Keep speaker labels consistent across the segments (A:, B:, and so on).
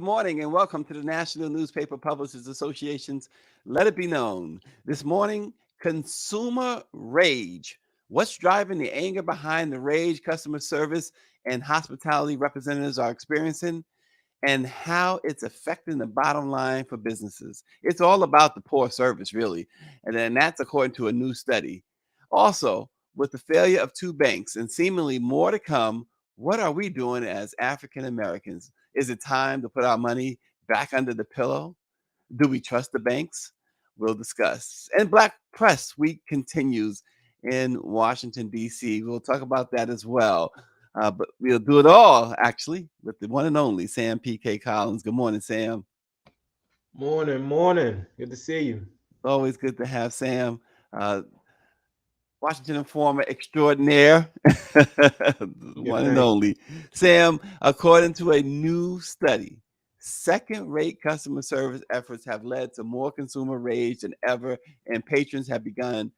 A: morning and welcome to the National Newspaper Publishers Association's Let It Be Known. This morning, consumer rage. What's driving the anger behind the rage customer service and hospitality representatives are experiencing, and how it's affecting the bottom line for businesses. It's all about the poor service, really. And then that's according to a new study. Also, with the failure of two banks and seemingly more to come, what are we doing as African Americans? Is it time to put our money back under the pillow? Do we trust the banks? We'll discuss. And Black Press Week continues in Washington, D.C. We'll talk about that as well. But we'll do it all, actually, with the one and only Sam P.K. Collins. Good morning, Sam.
B: Morning, morning. Good to see you.
A: Always good to have Sam. Uh, Washington Informer extraordinaire, the
B: Yeah,
A: one and
B: thanks.
A: only. Sam, according to a new study, second rate customer service efforts have led to more consumer rage than ever, and patrons have become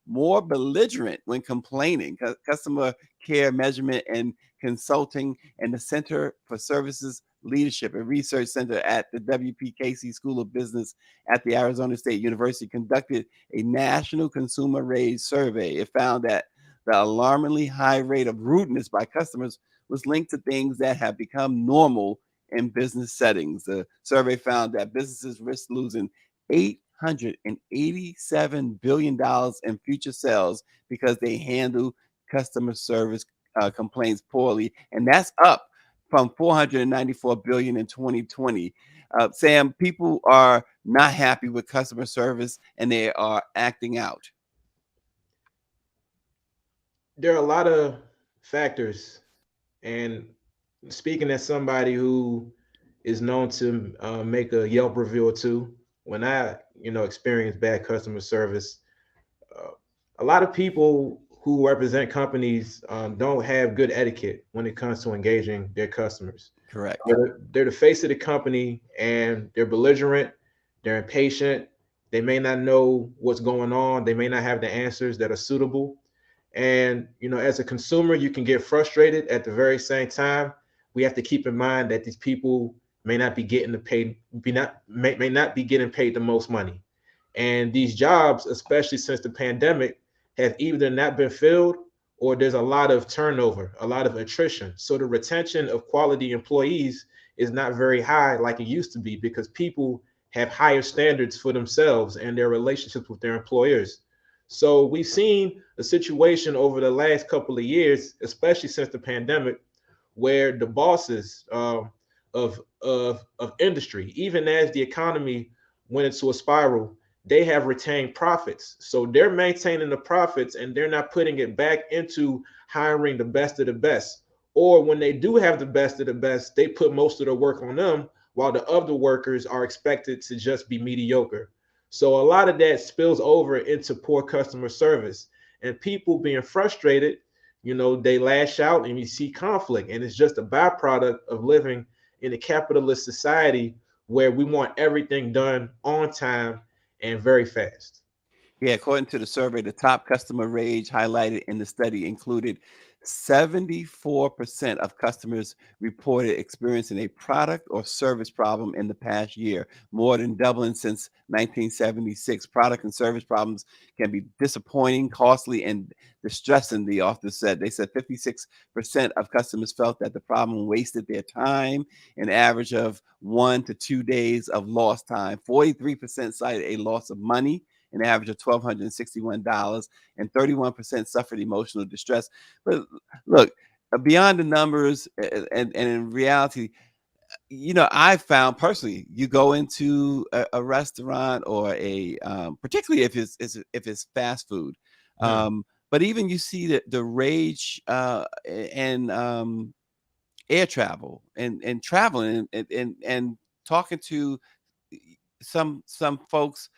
A: more belligerent when complaining. Customer care measurement and consulting and the Center for Services Leadership and Research Center at the WPKC School of Business at the Arizona State University conducted a national consumer rage survey. It found that the alarmingly high rate of rudeness by customers was linked to things that have become normal in business settings. The survey found that businesses risk losing $887 billion in future sales because they handle customer service complaints poorly, and that's up from 494 billion in 2020. Sam, people are not happy with customer service and they are acting out.
B: There are a lot of factors, and speaking as somebody who is known to make a Yelp review or two, when I experience bad customer service, uh, a lot of people who represent companies don't have good etiquette when it comes to engaging their customers.
A: Correct.
B: They're the face of the company, and they're belligerent, they're impatient, they may not know what's going on, they may not have the answers that are suitable. And as a consumer, you can get frustrated. At the very same time, we have to keep in mind that these people may not be getting the paid be not may not be getting paid the most money. And these jobs, especially since the pandemic, have either not been filled, or there's a lot of turnover, a lot of attrition. So the retention of quality employees is not very high like it used to be, because people have higher standards for themselves and their relationships with their employers. So we've seen a situation over the last couple of years, especially since the pandemic, where the bosses of industry, even as the economy went into a spiral, they have retained profits. So they're maintaining the profits, and they're not putting it back into hiring the best of the best. Or when they do have the best of the best, they put most of the work on them, while the other workers are expected to just be mediocre. So a lot of that spills over into poor customer service, and people being frustrated, they lash out, and you see conflict. And it's just a byproduct of living in a capitalist society where we want everything done on time and very fast.
A: Yeah, according to the survey, the top customer rage highlighted in the study included 74% of customers reported experiencing a product or service problem in the past year, more than doubling since 1976. Product and service problems can be disappointing, costly, and distressing, the author said. They said 56% of customers felt that the problem wasted their time, an average of 1 to 2 days of lost time. 43% cited a loss of money, an average of $1,261, and 31% suffered emotional distress. But look, beyond the numbers, and in reality, I found personally, you go into a restaurant or particularly if it's fast food,
B: Hmm.
A: but even you see the rage and air travel and traveling and talking to some folks,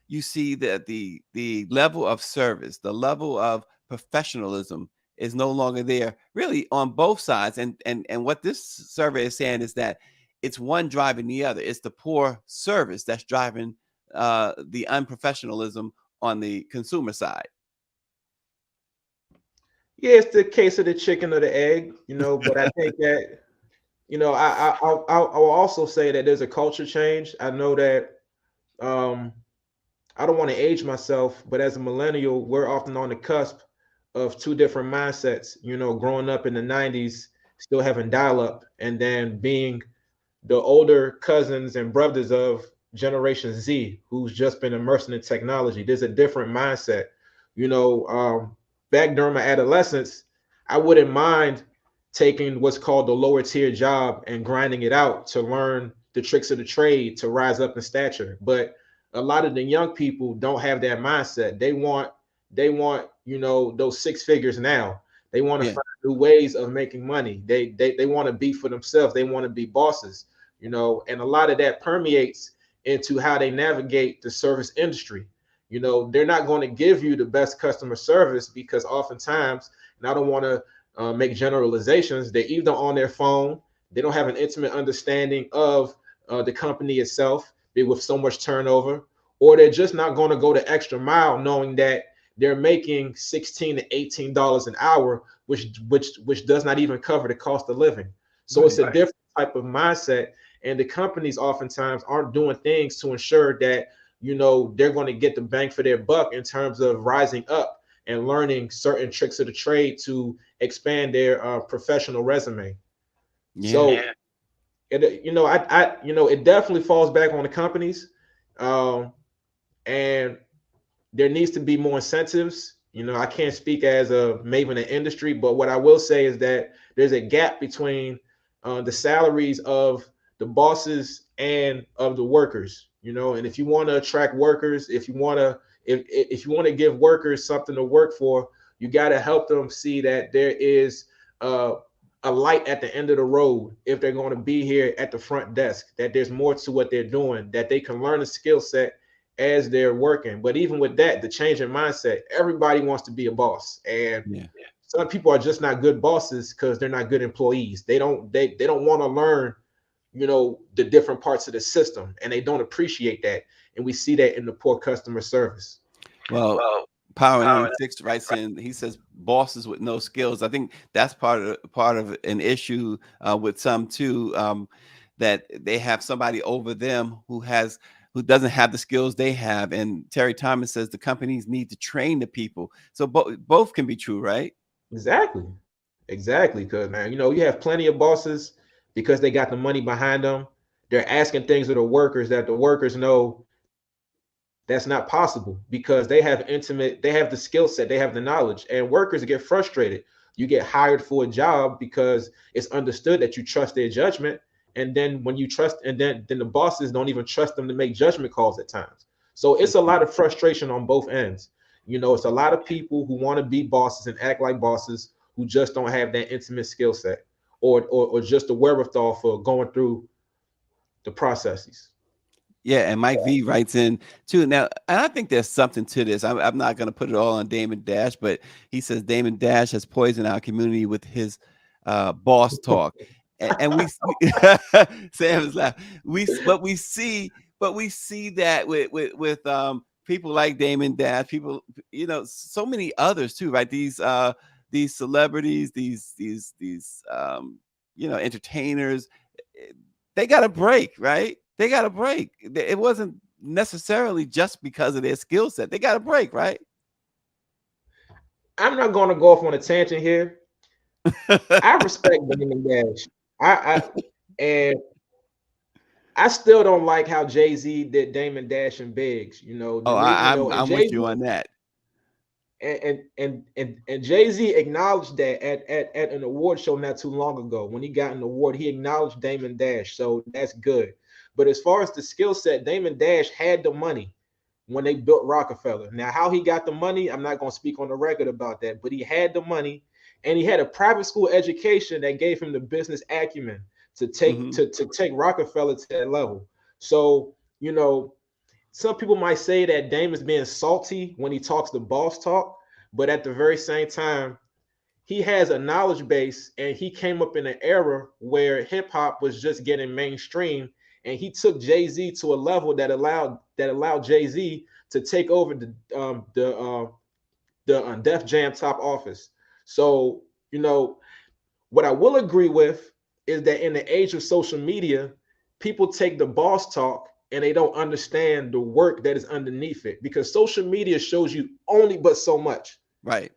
A: you see that the level of service, the level of professionalism is no longer there really on both sides. And what this survey is saying is that it's one driving the other. It's the poor service that's driving the unprofessionalism on the consumer side.
B: Yeah, it's the case of the chicken or the egg, but I think that You know, I will also say that there's a culture change. I know that um, I don't want to age myself, but as a millennial, we're often on the cusp of two different mindsets. You know, growing up in the '90s, still having dial-up, and then being the older cousins and brothers of Generation Z, who's just been immersed in technology. There's a different mindset. You know, back during my adolescence, I wouldn't mind taking what's called the lower tier job and grinding it out to learn the tricks of the trade to rise up in stature. But a lot of the young people don't have that mindset. They want, you know, those six figures now. They want to
A: Yeah.
B: find new ways of making money. They want to be for themselves. They want to be bosses, you know, and a lot of that permeates into how they navigate the service industry. You know, they're not going to give you the best customer service because oftentimes, and I don't want to make generalizations, they're either on their phone, they don't have an intimate understanding of the company itself, with so much turnover, or they're just not going to go the extra mile knowing that they're making $16 to $18 an hour, which does not even cover the cost of living. So it's
A: Right.
B: a different type of mindset, and the companies oftentimes aren't doing things to ensure that, you know, they're going to get the bang for their buck in terms of rising up and learning certain tricks of the trade to expand their professional resume.
A: Yeah.
B: So it, you know, you know, it definitely falls back on the companies, um, and there needs to be more incentives. You know, I can't speak as a maven in the industry, but what I will say is that there's a gap between the salaries of the bosses and of the workers. You know, and if you want to attract workers, if you want to give workers something to work for, you got to help them see that there is uh, a light at the end of the road if they're going to be here at the front desk. That there's more to what they're doing. That they can learn a skill set as they're working. But even with that, the change in mindset, everybody wants to be a boss. And
A: Yeah.
B: some people are just not good bosses because they're not good employees. They don't want to learn, you know, the different parts of the system, and they don't appreciate that. And we see that in the poor customer service.
A: Well, Power 96 writes in. He says bosses with no skills. I think that's part of an issue with some too. That they have somebody over them who doesn't have the skills they have. And Terry Thomas says the companies need to train the people. So both can be true, right?
B: Exactly. Exactly. Because, man, you know, you have plenty of bosses because they got the money behind them. They're asking things of the workers that the workers know that's not possible because they have the skill set, they have the knowledge, and workers get frustrated. You get hired for a job because it's understood that you trust their judgment, and then when you trust, and then the bosses don't even trust them to make judgment calls at times. So it's a lot of frustration on both ends. You know, it's a lot of people who want to be bosses and act like bosses who just don't have that intimate skill set, or just the wherewithal for going through the processes.
A: Yeah, and Mike V writes in too. Now, and I think there's something to this. I'm not going to put it all on Damon Dash, but he says Damon Dash has poisoned our community with his boss talk, and Sam is laughing. But we see that with people like Damon Dash, people, so many others too, right? These celebrities, these entertainers, eh, they got a break, right? They got a break. It wasn't necessarily just because of their skill set. They got a break, right?
B: I'm not going to go off on a tangent here. I respect Damon Dash. And I still don't like how Jay Z did Damon Dash and Biggs. You know,
A: Oh,
B: you know, and
A: I'm
B: Jay
A: with
B: Z
A: you on that.
B: and Jay Z acknowledged that at an award show not too long ago when he got an award. He acknowledged Damon Dash, so that's good. But as far as the skill set, Damon Dash had the money when they built Rockefeller. Now, how he got the money, I'm not going to speak on the record about that, but he had the money, and he had a private school education that gave him the business acumen to take
A: Hmm.
B: to take Rockefeller to that level. So, you know, some people might say that Damon's being salty when he talks the boss talk, but at the very same time, he has a knowledge base and he came up in an era where hip hop was just getting mainstream, and he took Jay-Z to a level that allowed Jay-Z to take over the Def Jam top office. So, you know, what I will agree with is that in the age of social media, people take the boss talk and they don't understand the work that is underneath it, because social media shows you only but so much.
A: Right.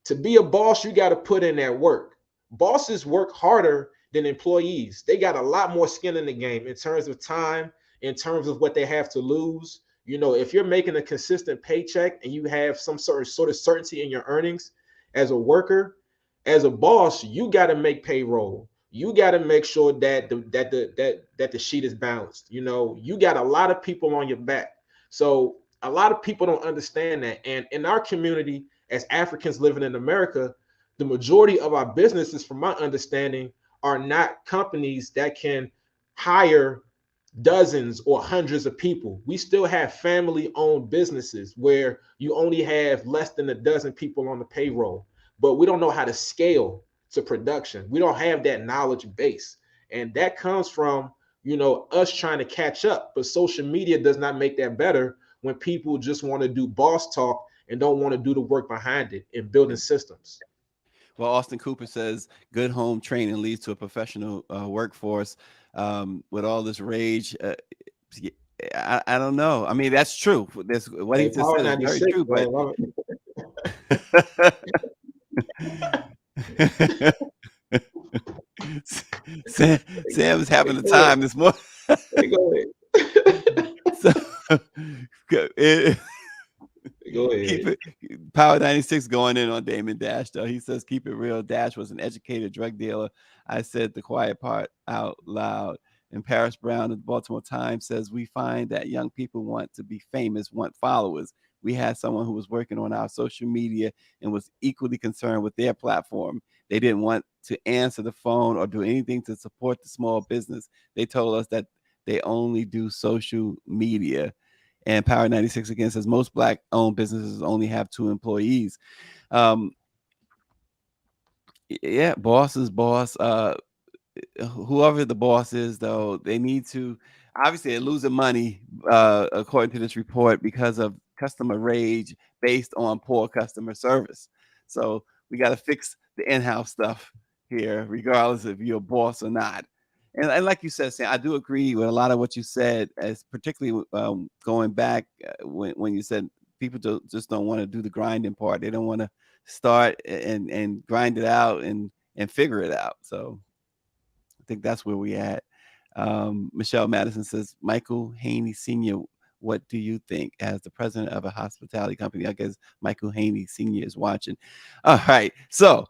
B: To be a boss, you got to put in that work. Bosses work harder than employees. They got a lot more skin in the game in terms of time, in terms of what they have to lose. You know, if you're making a consistent paycheck and you have some sort of certainty in your earnings as a worker, as a boss, you got to make payroll. You got to make sure that the sheet is balanced. You know, you got a lot of people on your back. So a lot of people don't understand that. And in our community, as Africans living in America, the majority of our businesses, from my understanding, are not companies that can hire dozens or hundreds of people. We still have family owned businesses where you only have less than a dozen people on the payroll, but we don't know how to scale to production. We don't have that knowledge base. And that comes from, you know, us trying to catch up. But social media does not make that better when people just want to do boss talk and don't want to do the work behind it in building systems.
A: Well, Austin Cooper says good home training leads to a professional workforce. With all this rage, I don't know. I mean, that's true. This what he
B: Hey,
A: just
B: Power
A: said is very
B: 96,
A: true, but Sam's having the time this morning.
B: Hey, go ahead.
A: So, it,
B: Go
A: keep
B: ahead.
A: it. Power 96 going in on Damon Dash, though. He says, keep it real. Dash was an educated drug dealer. I said the quiet part out loud. And Paris Brown of the Baltimore Times says, we find that young people want to be famous, want followers. We had someone who was working on our social media and was equally concerned with their platform. They didn't want to answer the phone or do anything to support the small business. They told us that they only do social media. And Power 96 again says most Black-owned businesses only have 2 employees. Yeah, boss is boss. Whoever the boss is, though, they need to. Obviously, they're losing money, according to this report, because of customer rage based on poor customer service. So we got to fix the in-house stuff here, regardless if you're a boss or not. And like you said, Sam, I do agree with a lot of what you said, as particularly going back when you said people just don't want to do the grinding part. They don't want to start and grind it out and figure it out. So I think that's where we at. Michelle Madison says, Michael Haney Sr., what do you think? As the president of a hospitality company, I guess Michael Haney Sr. is watching. All right. So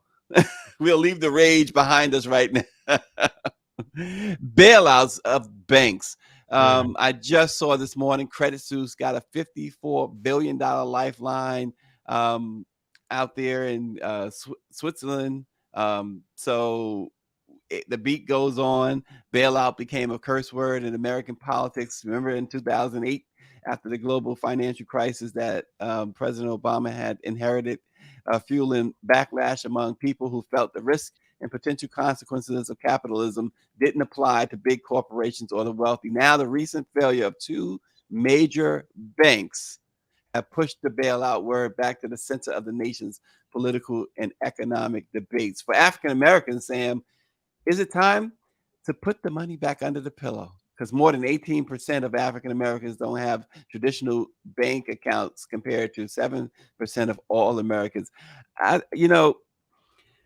A: we'll leave the rage behind us right now. Bailouts of banks. I just saw this morning Credit Suisse got a $54 billion lifeline out there in Switzerland. So the beat goes on. Bailout became a curse word in American politics. Remember in 2008, after the global financial crisis that President Obama had inherited, fueling backlash among people who felt the risk and potential consequences of capitalism didn't apply to big corporations or the wealthy. Now, the recent failure of 2 major banks have pushed the bailout word back to the center of the nation's political and economic debates. For African Americans, Sam, is it time to put the money back under the pillow? Because more than 18% of African Americans don't have traditional bank accounts compared to 7% of all Americans.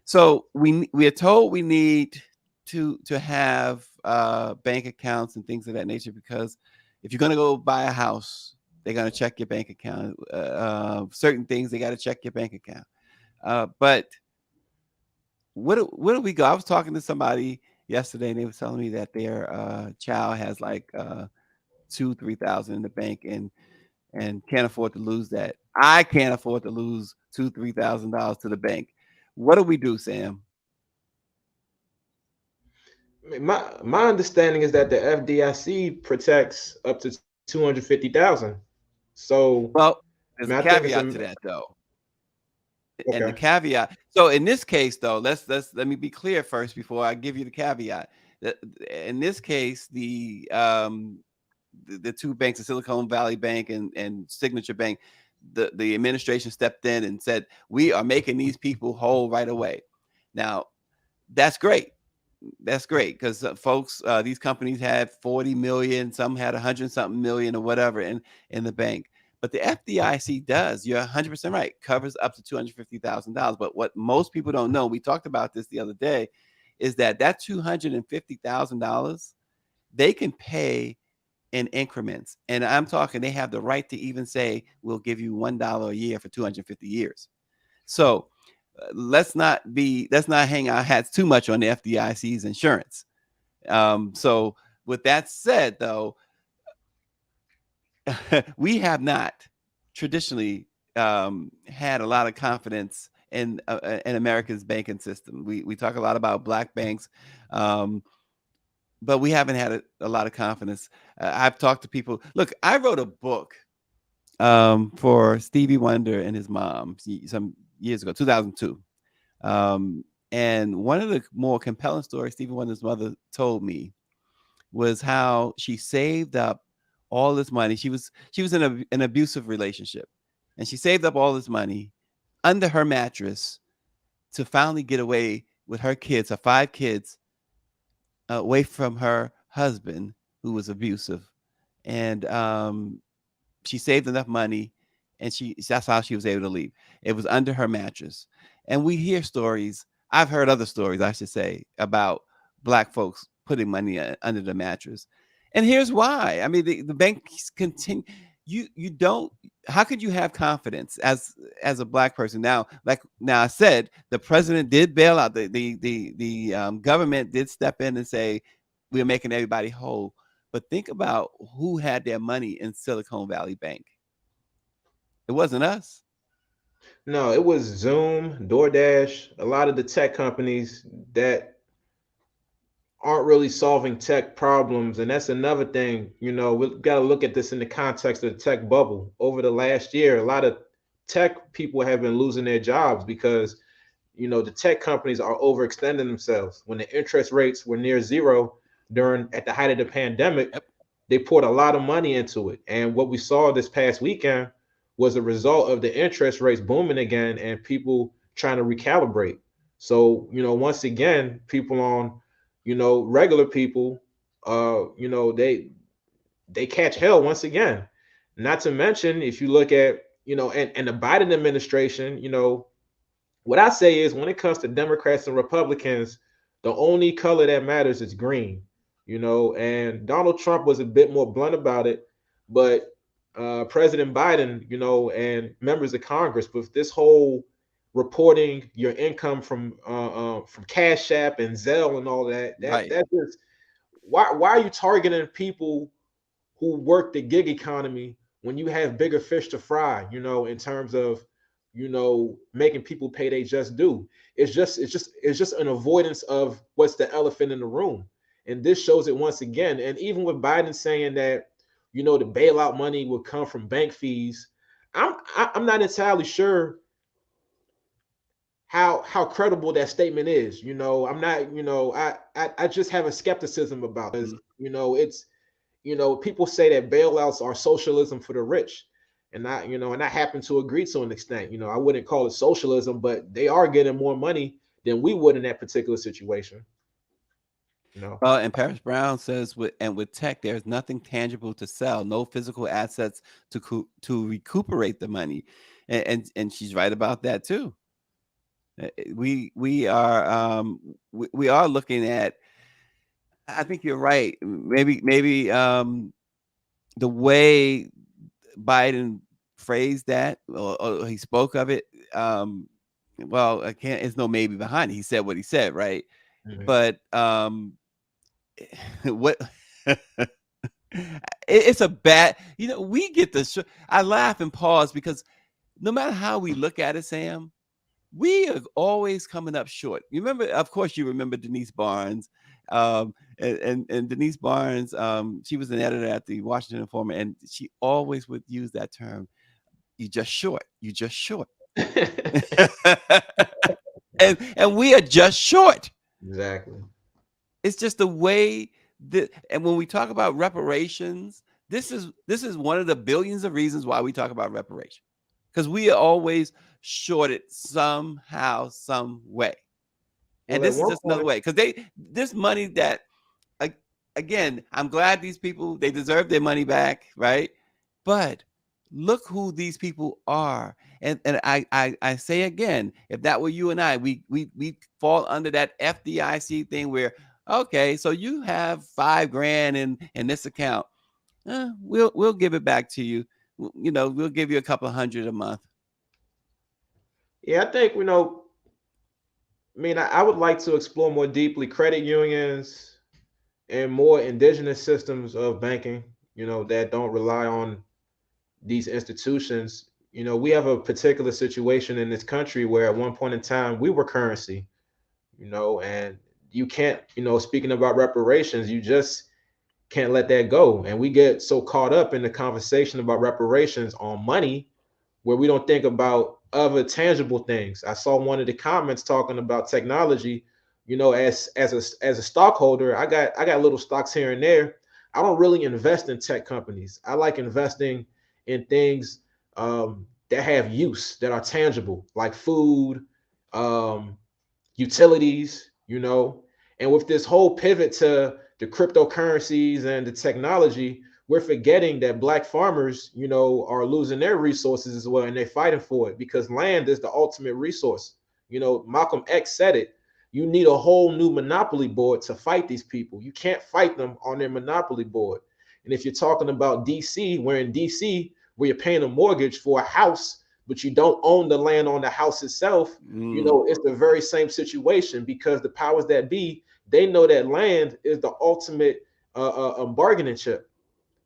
A: So we are told we need to have bank accounts and things of that nature, because if you're going to go buy a house, they're going to check your bank account. Certain things, they got to check your bank account. But where do we go? I was talking to somebody yesterday, and they were telling me that their child has like $2,000-3,000 in the bank and can't afford to lose that. I can't afford to lose $2,000-3,000 to the bank. What do we do, Sam?
B: My understanding is that the FDIC protects up to 250,000. So,
A: Well,
B: I
A: there's a
B: mean, I think it's
A: caveat to that, though. And the
B: okay.
A: caveat. So in this case, though, let me be clear first before I give you the caveat. In this case, the 2 banks, the Silicon Valley Bank and Signature Bank, the administration stepped in and said, we are making these people whole right away. Now, that's great. that's great because folks, these companies had 40 million, some had 100 something million or whatever in the bank. But the FDIC does, you're 100% right, covers up to $250,000. But what most people don't know, we talked about this the other day, is that $250,000 they can pay in increments. And I'm talking, they have the right to even say, we'll give you $1 a year for 250 years. So let's not hang our hats too much on the FDIC's insurance. So with that said, though, we have not traditionally had a lot of confidence in America's banking system. We talk a lot about black banks, but we haven't had a lot of confidence. I've talked to people. Look, I wrote a book for Stevie Wonder and his mom some years ago, 2002. And one of the more compelling stories Stevie Wonder's mother told me was how she saved up all this money. She was in an abusive relationship, and she saved up all this money under her mattress to finally get away with her kids, her 5 kids, away from her husband who was abusive. And she saved enough money, and that's how she was able to leave. It was under her mattress. And we hear stories. I've heard other stories, I should say, about black folks putting money under the mattress. And here's why. I mean, the banks continue. You don't. How could you have confidence as a black person? Now, I said, the president did bail out. The government did step in and say, we're making everybody whole. But think about who had their money in Silicon Valley Bank. It wasn't us.
B: No, it was Zoom, DoorDash, a lot of the tech companies that aren't really solving tech problems. And that's another thing, we've got to look at this in the context of the tech bubble. Over the last year, a lot of tech people have been losing their jobs because, the tech companies are overextending themselves. When the interest rates were near zero at the height of the pandemic,
A: Yep.
B: They poured a lot of money into it. And what we saw this past weekend was a result of the interest rates booming again and people trying to recalibrate. So, once again, people on, regular people, they catch hell once again. Not to mention, if you look at, and the Biden administration, what I say is when it comes to Democrats and Republicans, the only color that matters is green, and Donald Trump was a bit more blunt about it, but President Biden, and members of Congress with this whole reporting your income from Cash App and Zelle and all that.
A: Right.
B: That's just why are you targeting people who work the gig economy when you have bigger fish to fry? In terms of making people pay they just due. It's just an avoidance of what's the elephant in the room, and this shows it once again. And even with Biden saying that the bailout money will come from bank fees, I'm not entirely sure how credible that statement is. I'm not. I just have a skepticism about this. It's people say that bailouts are socialism for the rich, and I happen to agree to an extent. I wouldn't call it socialism, but they are getting more money than we would in that particular situation.
A: And Paris Brown says, with tech, there's nothing tangible to sell, no physical assets to recuperate the money, and she's right about that too. We are looking at. I think you're right. Maybe the way Biden phrased that or he spoke of it. Well, I can't. There's no maybe behind it. He said what he said, right? Mm-hmm. But what it's a bad. We get the. I laugh and pause because no matter how we look at it, Sam, we are always coming up short. You remember Denise Barnes, and Denise Barnes, she was an editor at the Washington Informer, and she always would use that term. You just short. and we are just short.
B: Exactly.
A: It's just the way that, and when we talk about reparations, this is one of the billions of reasons why we talk about reparations, because we are always shorted somehow, some way. And
B: Well, at
A: this is
B: one
A: just another
B: point,
A: way because this money that a- again, I'm glad these people they deserve their money back, right? But look who these people are. And I say again, if that were you and I, we fall under that FDIC thing where okay, so you have 5 grand in this account. We'll give it back to you. You know, we'll give you a couple of hundred a month.
B: yeah, I think, I mean, I would like to explore more deeply credit unions and more indigenous systems of banking, that don't rely on these institutions. We have a particular situation in this country where at one point in time we were currency, and you can't, speaking about reparations, you just can't let that go. And we get so caught up in the conversation about reparations on money where we don't think about other tangible things. I saw one of the comments talking about technology. As a stockholder, I got little stocks here and there. I don't really invest in tech companies. I like investing in things that have use, that are tangible, like food, um, utilities, and with this whole pivot to the cryptocurrencies and the technology, we're forgetting that black farmers, are losing their resources as well, and they're fighting for it because land is the ultimate resource. Malcolm X said it. You need a whole new monopoly board to fight these people. You can't fight them on their monopoly board. And if you're talking about DC, we're in DC where you're paying a mortgage for a house, but you don't own the land on the house itself. It's the very same situation because the powers that be, they know that land is the ultimate bargaining chip.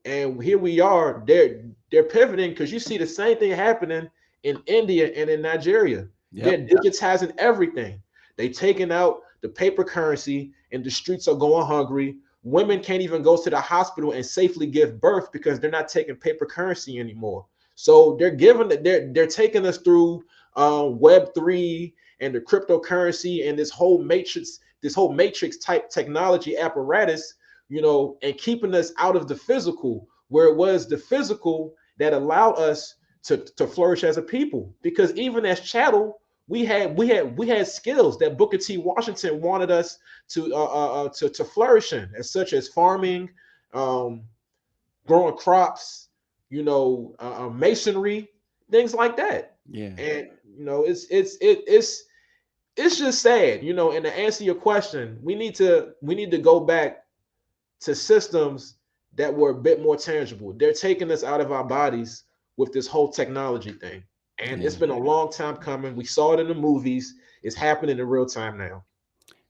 B: And here we are, they're pivoting because you see the same thing happening in India and in Nigeria.
A: Yep.
B: They're digitizing everything. They taking out the paper currency, and the streets are going hungry. Women can't even go to the hospital and safely give birth because they're not taking paper currency anymore. So they're taking us through Web3 and the cryptocurrency and this whole matrix type technology apparatus, and keeping us out of the physical, where it was the physical that allowed us to flourish as a people. Because even as chattel, we had skills that Booker T. Washington wanted us to flourish in, as such as farming, um, growing crops, masonry, things like that.
A: Yeah.
B: And it's just sad, And to answer your question, we need to go back to systems that were a bit more tangible. They're taking us out of our bodies with this whole technology thing. And it's
A: Yeah.
B: been a long time coming. We saw it in the movies. It's happening in real time now.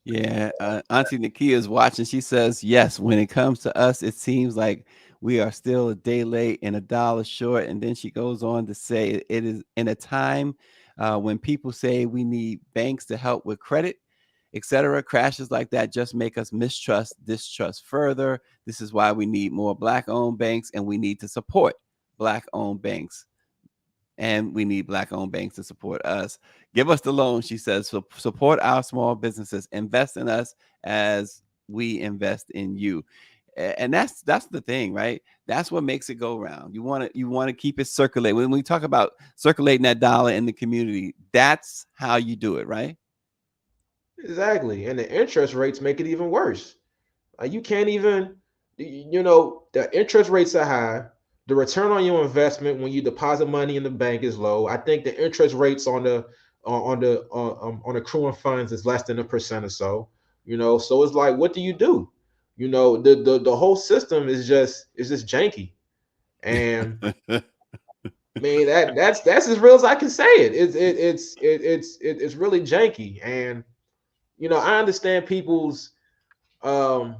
A: Yeah, Auntie Nakia is watching. She says, yes, when it comes to us, it seems like we are still a day late and a dollar short. And then she goes on to say, it is in a time when people say we need banks to help with credit, etc. Crashes like that just make us distrust further. This is why we need more Black owned banks and we need to support Black owned banks. And we need Black owned banks to support us. Give us the loan, she says. So support our small businesses. Invest in us as we invest in you. And that's the thing, right? That's what makes it go around. You want to keep it circulating. When we talk about circulating that dollar in the community, that's how you do it, right?
B: Exactly. And the interest rates make it even worse. You can't even, the interest rates are high. The return on your investment when you deposit money in the bank is low. I think the interest rates on accruing funds is less than 1% or so. So it's like, what do you do? The whole system is just janky. And I mean that's as real as I can say it. It's really janky. And I understand um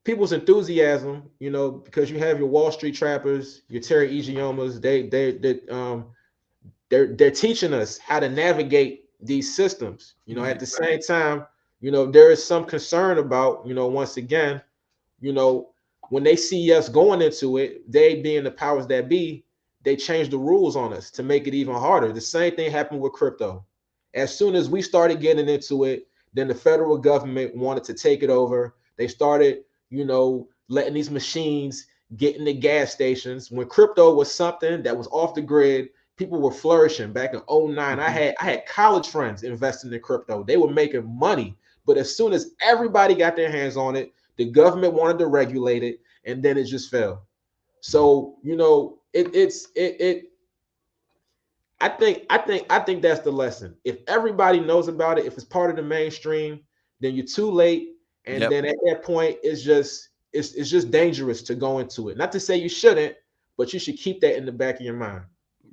B: people's enthusiasm, because you have your Wall Street trappers, your Terry Egiomas. They're teaching us how to navigate these systems. At the same time, there is some concern about, once again, you know, when they see us going into it, they being the powers that be, they change the rules on us to make it even harder. The same thing happened with crypto. As soon as we started getting into it, then the federal government wanted to take it over. They started, letting these machines get in the gas stations. When crypto was something that was off the grid, people were flourishing back in '09. I had college friends investing in crypto. They were making money. But as soon as everybody got their hands on it, the government wanted to regulate it, and then it just fell. So, I think that's the lesson. If everybody knows about it, if it's part of the mainstream, then you're too late. And
A: Yep.
B: then at that point, it's just dangerous to go into it. Not to say you shouldn't, but you should keep that in the back of your mind.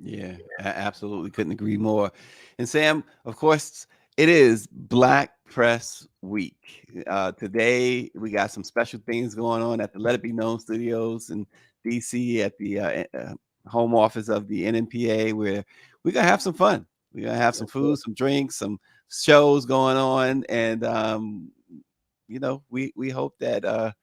A: Yeah, absolutely. Couldn't agree more. And Sam, of course, it is Black Press Week. Today, we got some special things going on at the Let It Be Known Studios in DC at the home office of the NNPA, where we're going to have some fun. We're going to have some food, some drinks, some shows going on. And, we hope that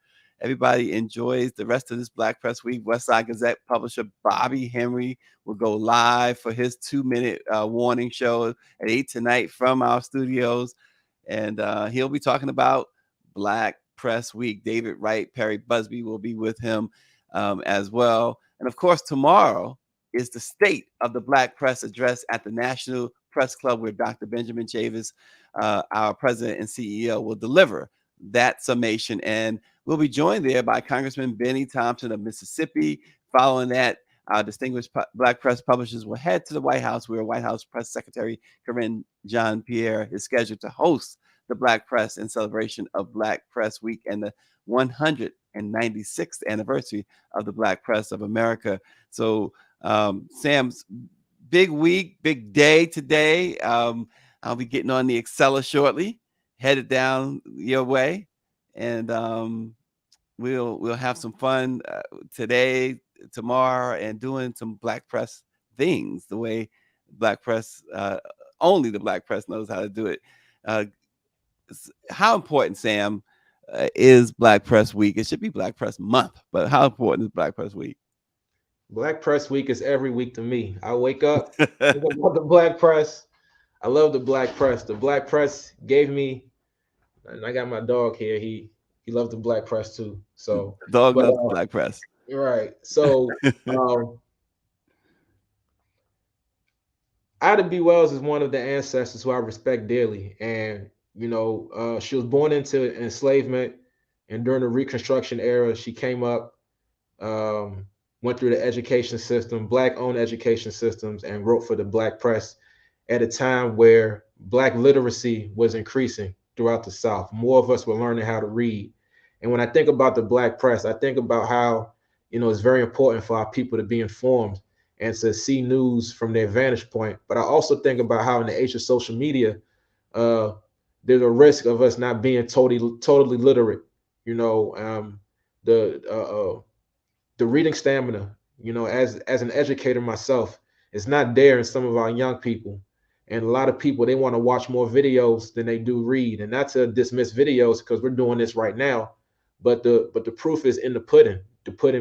A: everybody enjoys the rest of this Black Press Week. Westside Gazette publisher Bobby Henry will go live for his 2-minute warning show at 8 tonight from our studios. And he'll be talking about Black Press Week. David Wright, Perry Busby will be with him as well. And of course, tomorrow is the State of the Black Press address at the National Press Club, where Dr. Benjamin Chavis, our president and CEO, will deliver that summation. And we'll be joined there by Congressman Benny Thompson of Mississippi. Following that, our distinguished Black press publishers will head to the White House, where White House Press Secretary Karine Jean-Pierre is scheduled to host the Black Press in celebration of Black Press Week and the 196th anniversary of the Black Press of America. So, Sam's big week, big day today. I'll be getting on the Acela shortly, headed down your way, and we'll have some fun today, tomorrow, and doing some Black Press things the way Black Press, only the Black Press knows how to do it. How important, Sam, is Black Press Week? It should be Black Press Month, but how important is Black Press Week?
B: Black Press Week is every week to me. I wake up, think about the Black Press. I love the Black Press. The Black Press gave me, and I got my dog here. He loves the Black Press too. So,
A: Dog
B: but
A: loves the Black Press.
B: right. So, Ida B. Wells is one of the ancestors who I respect dearly, and she was born into enslavement, and during the Reconstruction era, she came up, went through the education system, Black-owned education systems, and wrote for the Black Press at a time where Black literacy was increasing throughout the South. More of us were learning how to read. And when I think about the Black Press, I think about how, it's very important for our people to be informed and to see news from their vantage point. But I also think about how in the age of social media, there's a risk of us not being totally literate. The reading stamina, as an educator myself, is not there in some of our young people. And a lot of people, they want to watch more videos than they do read. And not to dismiss videos, because we're doing this right now, but the proof is in the pudding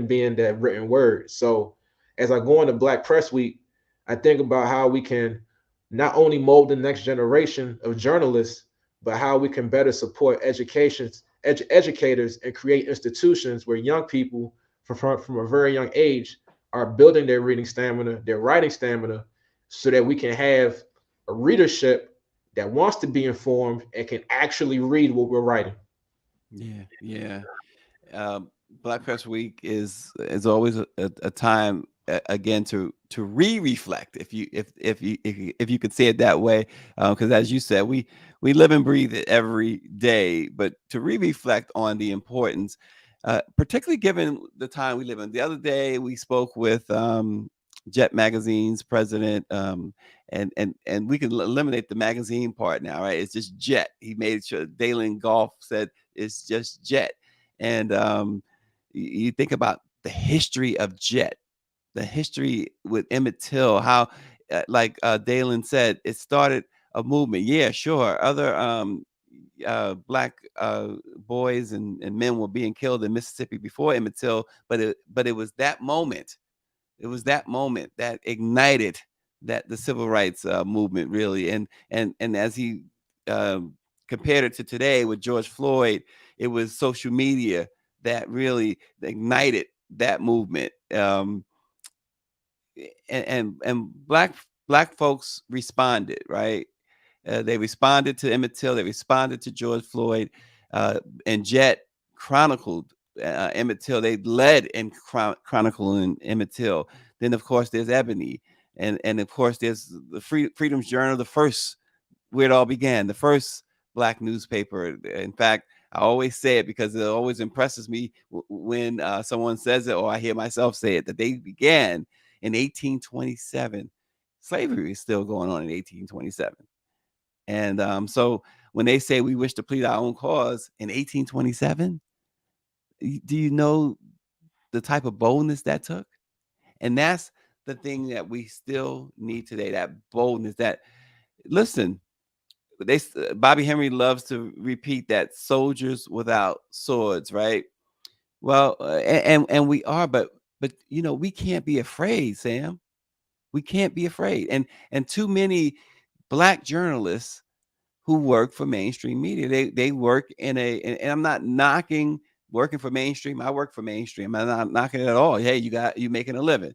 B: being that written word. So as I go into Black Press Week, I think about how we can not only mold the next generation of journalists, but how we can better support educators and create institutions where young people from a very young age are building their reading stamina, their writing stamina, so that we can have a readership that wants to be informed and can actually read what we're writing.
A: Yeah. Black Press Week is always a time again to reflect, if you could say it that way, because as you said, we live and breathe it every day, but to reflect on the importance, particularly given the time we live in. The other day we spoke with Jet Magazine's president, and we can eliminate the magazine part now, right? It's just Jet. He made sure Dalen Golf said it's just Jet. And you think about the history of Jet, the history with Emmett Till, how, like Dalen said, it started a movement. Yeah, sure. Other Black boys and men were being killed in Mississippi before Emmett Till, but it was that moment. It was that moment that ignited the civil rights movement, really. And as he compared it to today with George Floyd, it was social media that really ignited that movement. and black folks responded, right? They responded to Emmett Till. They responded to George Floyd, and Jet chronicled Emmett Till. They led in chronicling Emmett Till. Then, of course, there's Ebony, and of course, there's the Freedom's Journal, the first where it all began, the first black newspaper. In fact, I always say it because it always impresses me when someone says it, or I hear myself say it, that they began in 1827. Slavery is still going on in 1827. And so when they say we wish to plead our own cause in 1827, do you know the type of boldness that took? And that's the thing that we still need today, that boldness. That, listen, Bobby Henry loves to repeat that soldiers without swords, right? Well, and we are, but we can't be afraid, Sam. We can't be afraid. And too many black journalists who work for mainstream media, they work and I'm not knocking working for mainstream. I work for mainstream. I'm not knocking it at all. Hey, you making a living,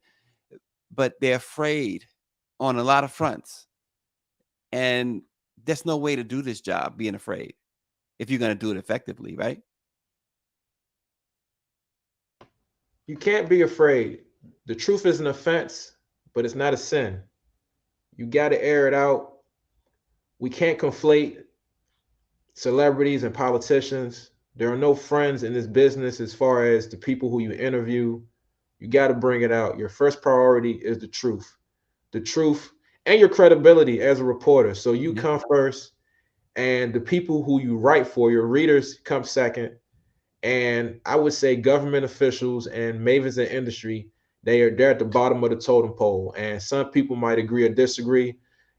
A: but they're afraid on a lot of fronts. And there's no way to do this job being afraid if you're going to do it effectively, right?
B: You can't be afraid. The truth is an offense, but it's not a sin. You got to air it out. We can't conflate celebrities and politicians. There are no friends in this business as far as the people who you interview. You got to bring it out. Your first priority is the truth and your credibility as a reporter. So you come first, and the people who you write for, your readers, come second. And I would say government officials and mavens in industry, they're at the bottom of the totem pole. And some people might agree or disagree.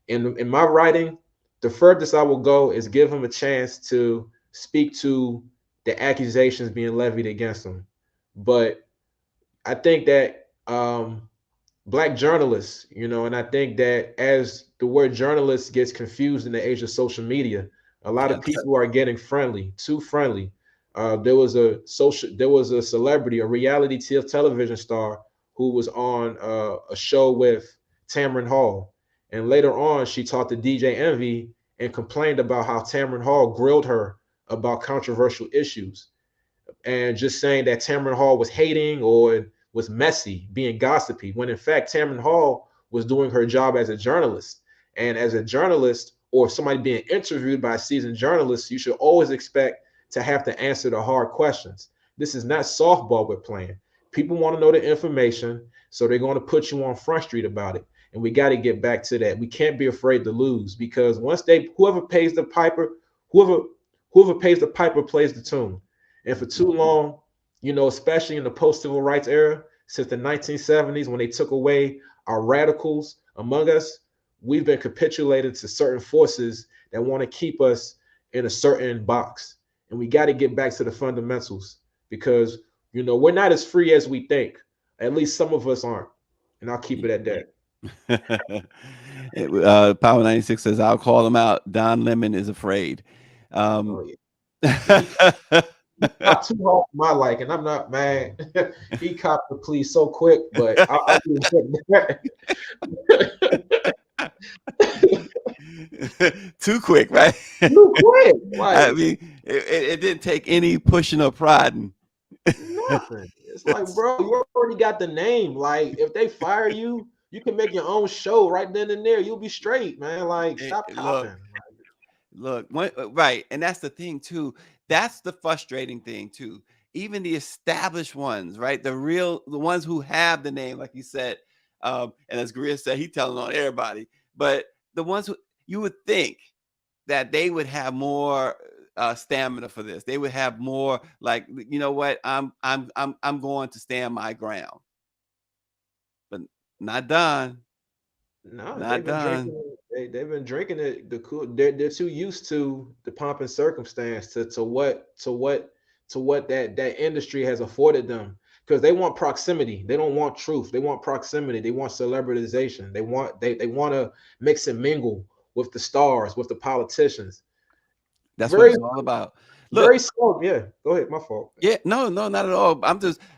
B: In my writing, the furthest I will go is give them a chance to speak to the accusations being levied against them. But I think that black journalists, and I think that as the word journalist gets confused in the age of social media, a lot of people are getting too friendly. There was a celebrity, a reality television star, who was on a show with Tamron Hall, and later on she talked to DJ Envy and complained about how Tamron Hall grilled her about controversial issues, and just saying that Tamron Hall was hating or was messy, being gossipy, when in fact Tamron Hall was doing her job as a journalist. And as a journalist or somebody being interviewed by a seasoned journalist, you should always expect to have to answer the hard questions. This is not softball we're playing. People want to know the information, so they're going to put you on Front Street about it. And we got to get back to that. We can't be afraid to lose, because once whoever pays the piper plays the tune. And for too long, especially in the post-civil rights era, since the 1970s, when they took away our radicals among us, we've been capitulated to certain forces that want to keep us in a certain box. And we got to get back to the fundamentals, because, we're not as free as we think. At least some of us aren't. And I'll keep it at that.
A: Power 96 says, I'll call him out. Don Lemon is afraid.
B: Oh, yeah. Not too hard for my liking. I'm not mad. He copped the plea so quick, but I'll do
A: too quick, right?
B: Too quick. Like,
A: I mean, it didn't take any pushing or prodding.
B: Nothing. It's like, bro, you already got the name. Like, if they fire you, you can make your own show right then and there. You'll be straight, man. Like, stop copping.
A: Look, right. And that's the thing too. That's the frustrating thing too. Even the established ones, right? The ones who have the name, like you said, and as Greer said, he telling on everybody. But the ones who you would think that they would have more stamina for this. They would have more, like, you know what? I'm going to stand my ground. But not Don.
B: No,
A: not Don.
B: They've been drinking it. They're too used to the pomp and circumstance to what that industry has afforded them, because they want proximity. They don't want truth. They want proximity. They want celebritization. They want to mix and mingle with the stars, with the politicians.
A: That's what it's all about.
B: Look, very slow. Yeah, go ahead. My fault.
A: Yeah, no, not at all.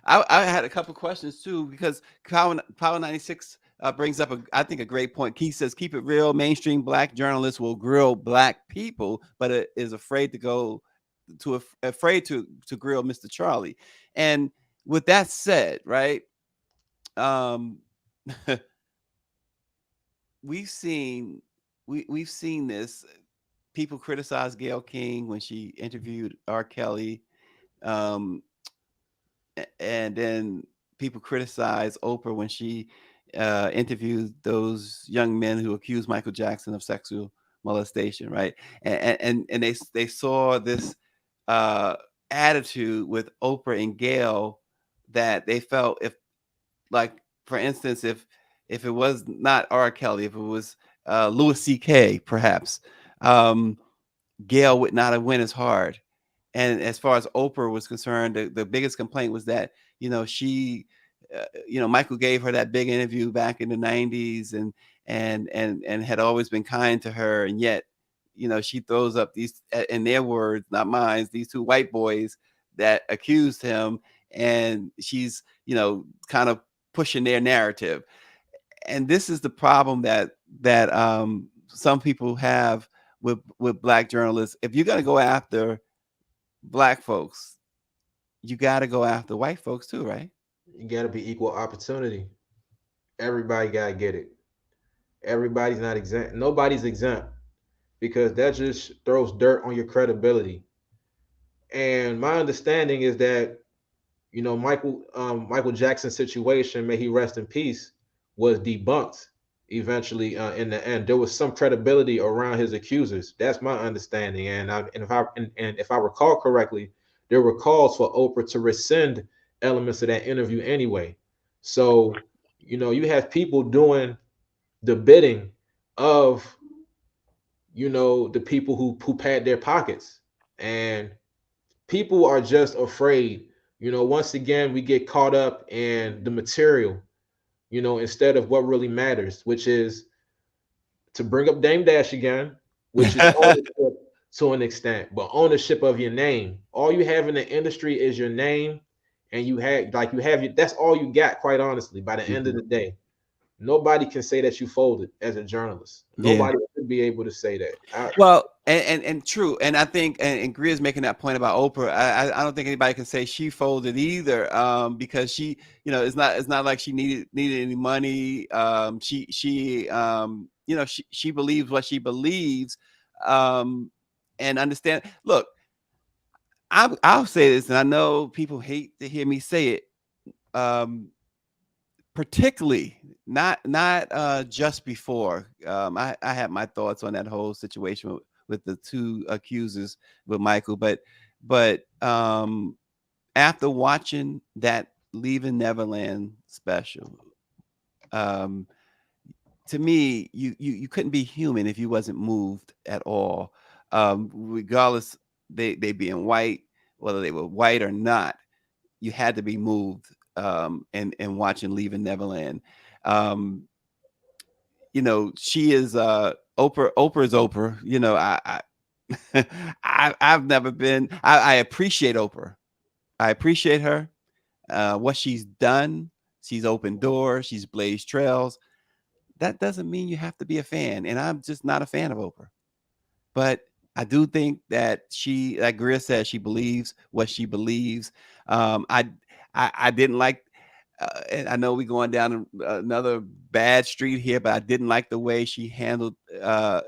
A: I had a couple questions too, because Power 96 brings up I think a great point. Keith says, "Keep it real. Mainstream black journalists will grill black people, but it is afraid to go afraid to grill Mr. Charlie." And with that said, right, um, we've seen we've seen this. People criticize Gayle King when she interviewed R. Kelly, um, and then people criticize Oprah when she interviewed those young men who accused Michael Jackson of sexual molestation, right? And they saw this uh, attitude with Oprah and Gayle that they felt if, like, for instance, if it was not R. Kelly, if it was Louis C.K. perhaps, um, Gayle would not have went as hard. And as far as Oprah was concerned, the biggest complaint was that, Michael gave her that big interview back in the 90s and had always been kind to her. And yet, she throws up these, in their words, not mine, these two white boys that accused him. And she's, kind of pushing their narrative. And this is the problem that some people have with black journalists. If you're going to go after black folks, you got to go after white folks too, right?
B: You got to be equal opportunity. Everybody got to get it. Everybody's not exempt. Nobody's exempt, because that just throws dirt on your credibility. And my understanding is that, Michael Jackson's situation, may he rest in peace, was debunked eventually. In the end, there was some credibility around his accusers. That's my understanding. And if I recall correctly, there were calls for Oprah to rescind elements of that interview anyway. So, you have people doing the bidding of, the people who pad their pockets. And people are just afraid. Once again, we get caught up in the material, instead of what really matters, which is, to bring up Dame Dash again, which is ownership to an extent, but ownership of your name. All you have in the industry is your name, and that's all you got, quite honestly, by the end of the day. Nobody can say that you folded as a journalist. Nobody should be able to say that.
A: Well, and true, and I think, and Greer's making that point about Oprah. I don't think anybody can say she folded either, because she, it's not like she needed any money. She believes what she believes, and understand. Look, I'll say this, and I know people hate to hear me say it. Particularly not just before, I had my thoughts on that whole situation with the two accusers with Michael, but after watching that Leaving Neverland special, to me, you couldn't be human if you wasn't moved at all, regardless they being white, whether they were white or not. You had to be moved, and watching Leaving Neverland. She is Oprah is Oprah. I've never been. I appreciate Oprah. I appreciate her, what she's done. She's opened doors. She's blazed trails. That doesn't mean you have to be a fan, and I'm just not a fan of Oprah. But I do think that she, like Greer says, she believes what she believes. I didn't like, and I know we're going down another bad street here, but I didn't like the way she handled the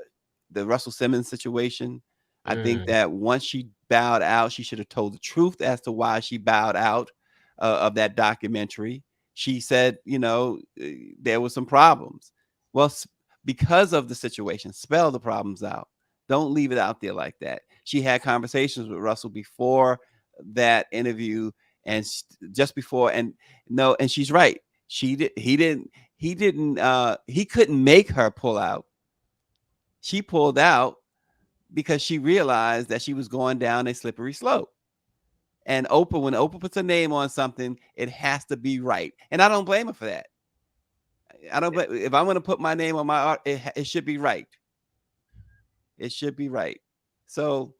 A: Russell Simmons situation. I think that once she bowed out, she should have told the truth as to why she bowed out of that documentary. She said, there were some problems. Well, because of the situation, spell the problems out. Don't leave it out there like that. She had conversations with Russell before that interview and just before, and no, and she's right. He couldn't make her pull out. She pulled out because she realized that she was going down a slippery slope. And when Oprah puts her name on something, it has to be right. And I don't blame her for that. If I'm going to put my name on my art, it should be right. It should be right. So,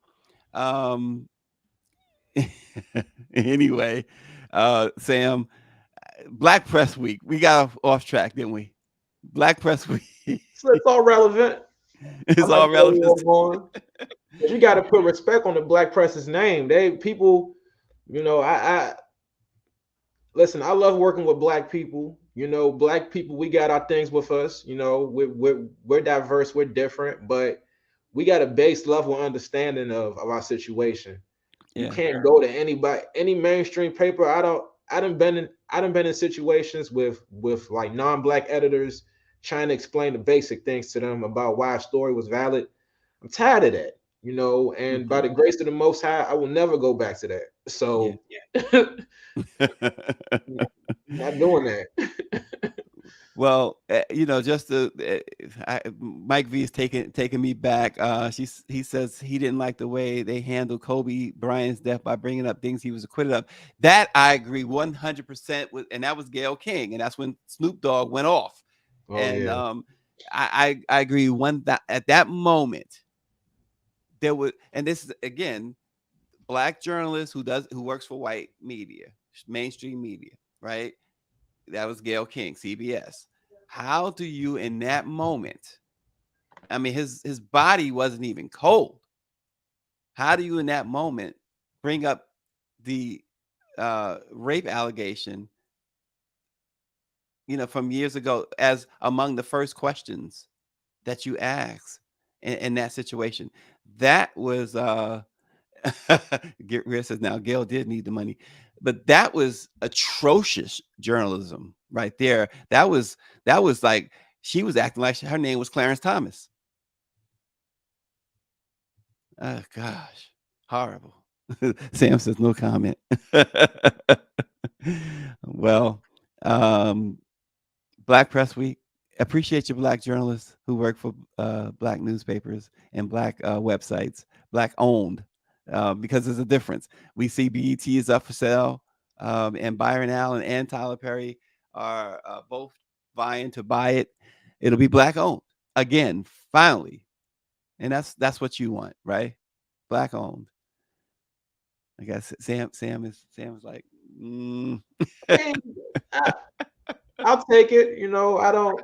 A: anyway, Sam, Black Press Week, we got off track, didn't we? Black Press Week.
B: So it's all relevant. I
A: It's
B: like
A: all
B: where you're
A: relevant.
B: going. But you got to put respect on the Black press's name. They people, I listen. I love working with Black people. Black people, we got our things with us. We're diverse, we're different, but we got a base level understanding of our situation. You
A: Yeah.
B: can't go to any mainstream paper. I done been in situations with like non-black editors trying to explain the basic things to them about why a story was valid. I'm tired of that, and by the grace of the most high, I will never go back to that.
A: Yeah.
B: So not doing that.
A: Well, just Mike V is taking me back. He says he didn't like the way they handled Kobe Bryant's death by bringing up things he was acquitted of. That I agree 100% with, and that was Gayle King, and that's when Snoop Dogg went off.
B: Oh
A: And
B: yeah.
A: I agree that at that moment there was, and this is again, Black journalist who works for white media, mainstream media, right? That was Gayle King, CBS. How do you in that moment? I mean, his body wasn't even cold. How do you in that moment bring up the rape allegation, from years ago as among the first questions that you ask in that situation? That was Get Rid says now Gail did need the money, but that was atrocious journalism right there. That was like she was acting like her name was Clarence Thomas. Oh gosh, horrible. Sam says no comment. Well, um, Black Press Week. Appreciate you, Black journalists who work for Black newspapers and Black websites, Black owned, because there's a difference. We see BET is up for sale, and Byron Allen and Tyler Perry are both vying to buy it. It'll be Black owned again, finally, and that's what you want, right? Black owned. I guess Sam is like,
B: I mean, I, I'll take it. I don't.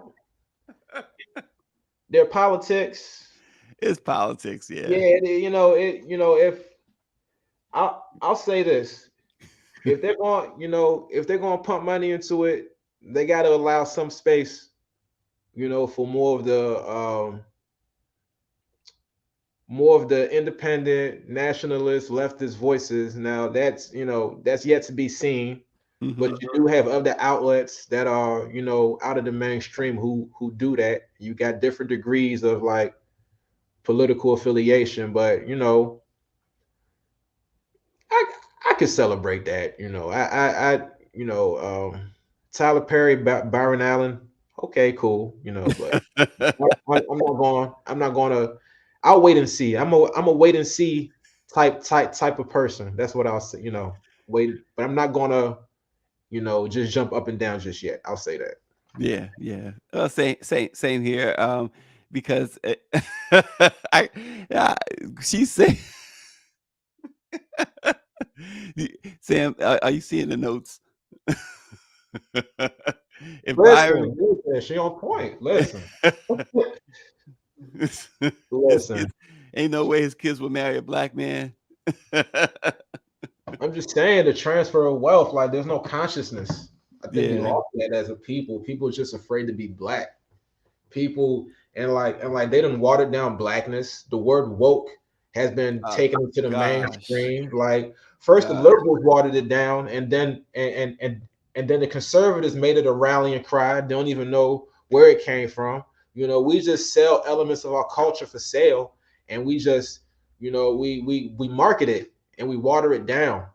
B: Their politics.
A: it's politics, yeah.
B: Yeah, if I'll say this, if they're going to pump money into it, they got to allow some space, for more of the independent nationalist leftist voices. Now that's yet to be seen, but
A: Mhm.
B: you do have other outlets that are, out of the mainstream who do that. You got different degrees of like political affiliation, but I I could celebrate that. Tyler Perry, Byron Allen. Okay, cool. But I'm not going. I'm not going to. I'll wait and see. I'm a wait and see type of person. That's what I'll say. Wait, but I'm not going to just jump up and down just yet. I'll say that.
A: Yeah, yeah. Same here. Because I, yeah, she said, Sam, are you seeing the notes? If Byron,
B: Listen, she on point. Listen,
A: his
B: listen.
A: kids, ain't no way his kids will marry a black man.
B: I'm just saying the transfer of wealth. Like, there's no consciousness. I think we
A: Yeah.
B: lost that as a people. People are just afraid to be black. People and like they done watered down blackness. The word woke has been
A: Oh
B: taken into the
A: gosh,
B: mainstream. Like first the
A: gosh.
B: liberals watered it down, and then the conservatives made it a rallying cry. Don't even know where it came from. We just sell elements of our culture for sale, and we just we market it and we water it down.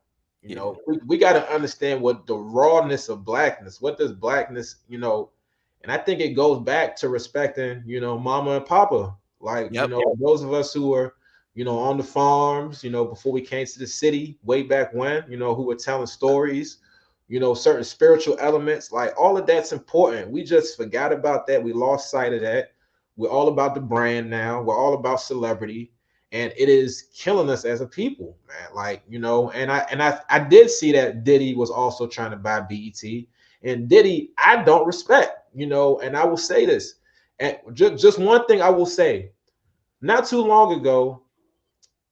A: Yeah,
B: We got to understand what the rawness of blackness. What does blackness, and I think it goes back to respecting, mama and papa. Like,
A: yep,
B: those of us who were, on the farms, before we came to the city, way back when, who were telling stories, certain spiritual elements, like all of that's important. We just forgot about that. We lost sight of that. We're all about the brand now. We're all about celebrity. And it is killing us as a people, man. Like, and I did see that Diddy was also trying to buy BET. And Diddy, I don't respect. you know, and I will say this, and just one thing I will say. Not too long ago,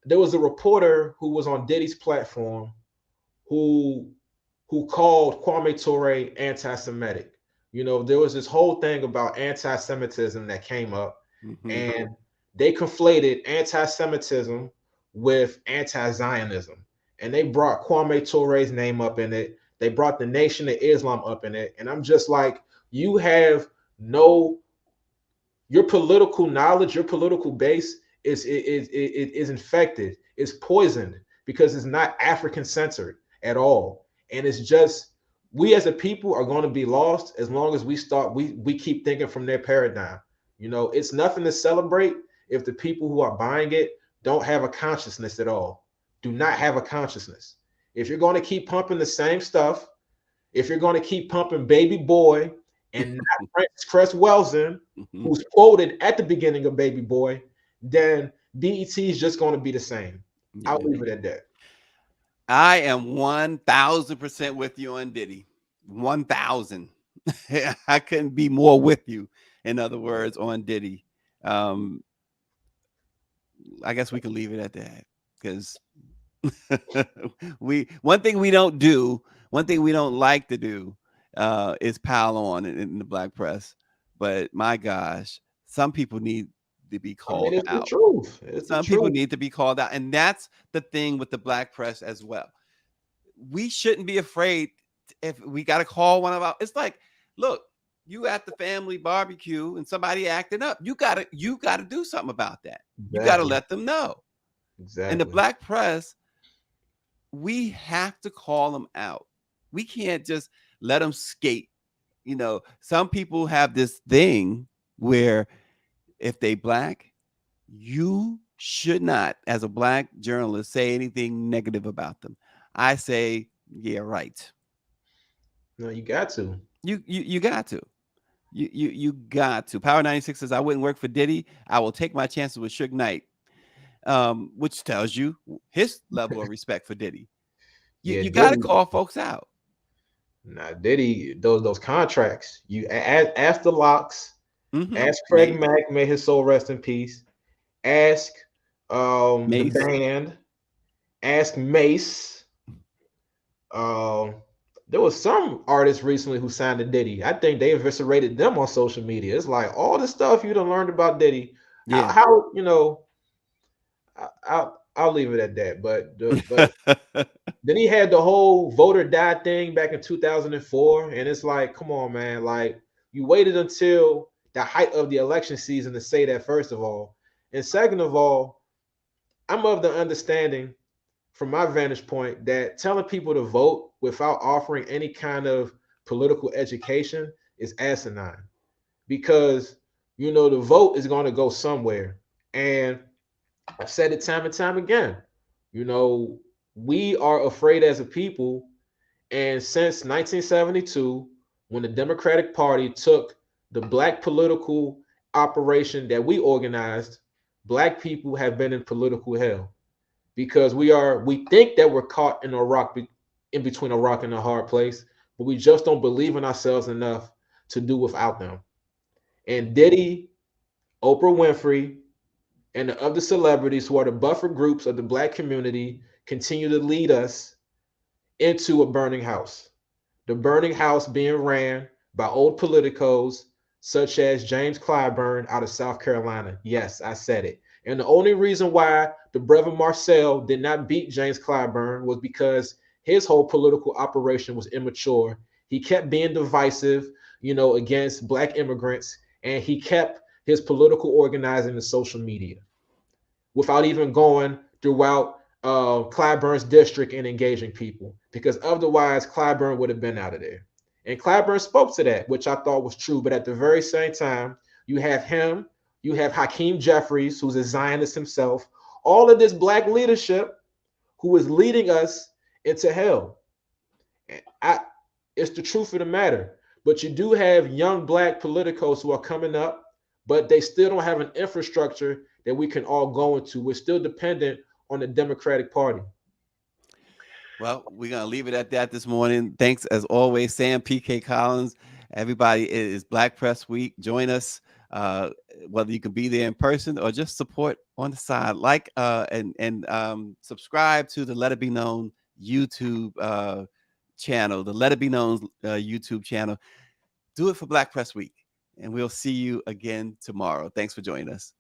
B: there was a reporter who was on Diddy's platform who called Kwame Ture anti-Semitic. You know, there was this whole thing about anti-Semitism that came up,
A: Mhm.
B: and they conflated anti-Semitism with anti-Zionism, and they brought Kwame Ture's name up in it. They brought the Nation of Islam up in it, and I'm just like, you have no your political knowledge, your political base is infected, is poisoned because it's not African centered at all, and it's just we as a people are going to be lost as long as we keep thinking from their paradigm. You know, it's nothing to celebrate if the people who are buying it don't have a consciousness at all. Do not have a consciousness. If you're going to keep pumping the same stuff, if you're going to keep pumping Baby Boy and not Francis Cress Welsing,
A: Mhm.
B: who's quoted at the beginning of Baby Boy, then BET is just going to be the same. I'll
A: Yeah.
B: leave it at that.
A: I am 1000% with you on Diddy. 1000. I couldn't be more with you. In other words, on Diddy. Um, I guess we can leave it at that because one thing we don't do, one thing we don't like to do, is pile on in the black press. But my gosh, some people need to be
B: I mean,
A: called
B: it's the
A: out.
B: truth. It's the
A: Some people
B: truth.
A: need to be called out, and that's the thing with the black press as well. We shouldn't be afraid if we got to call one of our. It's like, look, you at the family barbecue and somebody acting up. You gotta do something about that. You got to
B: Exactly.
A: let them know. In the
B: Exactly.
A: black press, we have to call them out. We can't just let them skate. You know, some people have this thing where if they black, you should not, as a black journalist, say anything negative about them. I say, yeah, right.
B: No, you got to.
A: You got to. You got to. Power 96 says I wouldn't work for Diddy. I will take my chances with Suge Knight. Which tells you his level of respect for Diddy. You
B: Yeah,
A: you got to
B: Diddy.
A: call folks out.
B: Nah, Diddy. Those contracts. You ask the Locks.
A: Mm-hmm.
B: Ask Craig
A: Mace,
B: Mack. May his soul rest in peace. Ask the
A: Mace.
B: band. Ask Mace. Um, there was some artists recently who signed to Diddy. I think they eviscerated them on social media. It's like all the stuff you done learned about Diddy.
A: Yeah.
B: How you know? I'll leave it at that. But then he had the whole voter die thing back in 2004, and it's like, come on, man! Like you waited until the height of the election season to say that, first of all, and second of all, I'm of the understanding from my vantage point that telling people to vote without offering any kind of political education is asinine because you know the vote is going to go somewhere, and I've said it time and time again. You know, we are afraid as a people, and since 1972, when the Democratic Party took the black political operation that we organized, black people have been in political hell because we think that we're caught in a rock in between a rock and a hard place, but we just don't believe in ourselves enough to do without them. And Diddy, Oprah Winfrey, and the other celebrities who are the buffer groups of the black community continue to lead us into a burning house. The burning house being ran by old politicos such as James Clyburn out of South Carolina. Yes, I said it. And the only reason why the brother Marcel did not beat James Clyburn was because his whole political operation was immature. He kept being divisive, you know, against black immigrants, and he kept his political organizing in social media without even going throughout Clyburn's district and engaging people, because otherwise Clyburn would have been out of there. And Clyburn spoke to that, which I thought was true. But at the very same time, you have him, you have Hakeem Jeffries, who's a Zionist himself, all of this black leadership who is leading us into hell. I, it's the truth of the matter. But you do have young black politicos who are coming up, but they still don't have an infrastructure that we can all go into. We're still dependent on the Democratic Party.
A: Well, we're gonna leave it at that this morning. Thanks as always, Sam PK Collins. Everybody, it is Black Press Week. Join us, whether you can be there in person or just support on the side. Like and subscribe to the Let It Be Known YouTube channel, the Let It Be Known YouTube channel. Do it for Black Press Week, and we'll see you again tomorrow. Thanks for joining us.